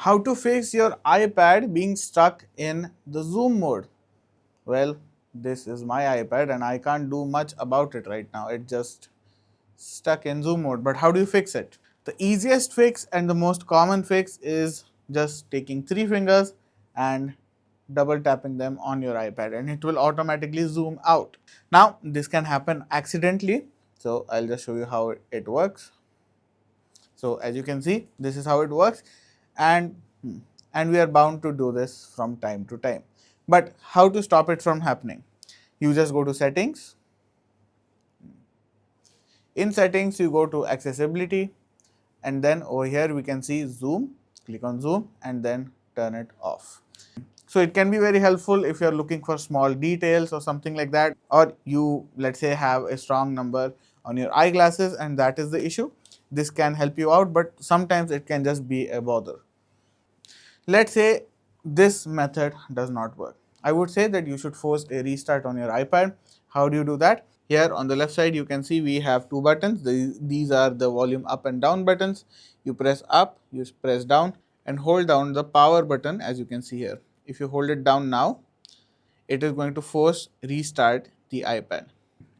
How to fix your iPad being stuck in the zoom mode? Well, this is my iPad and I can't do much about it right now. It just stuck in zoom mode. But how do you fix it? The easiest fix and the most common fix is just taking 3 fingers and double tapping them on your iPad and it will automatically zoom out. Now this can happen accidentally, so I'll just show you how it works. So as you can see, this is how it works, and we are bound to do this from time to time. But how to stop it from happening? You just go to settings. In settings, you go to accessibility, and then over here we can see zoom. Click on zoom and then turn it off. So it can be very helpful if you're looking for small details or something like that, or you, let's say, have a strong number on your eyeglasses and that is the issue. This can help you out, but sometimes it can just be a bother. Let's say this method does not work. I would say that you should force a restart on your iPad. How do you do that? Here on the left side, you can see we have two buttons. These are the volume up and down buttons. You press up, you press down, and hold down the power button, as you can see here. If you hold it down now, it is going to force restart the iPad,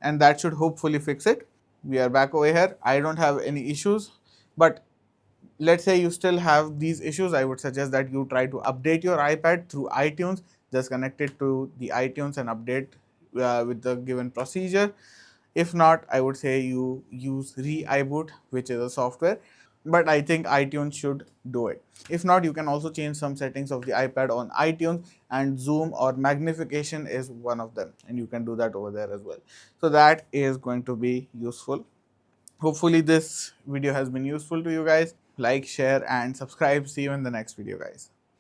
and that should hopefully fix it. We are back over here. I don't have any issues, but let's say you still have these issues. I would suggest that you try to update your iPad through iTunes. Just connect it to the iTunes and update with the given procedure. If not, I would say you use re-iBoot, which is a software, but I think iTunes should do it. If not, you can also change some settings of the iPad on iTunes, and zoom or magnification is one of them, and you can do that over there as well. So that is going to be useful. Hopefully this video has been useful to you guys. Like, share and subscribe. See you in the next video, guys.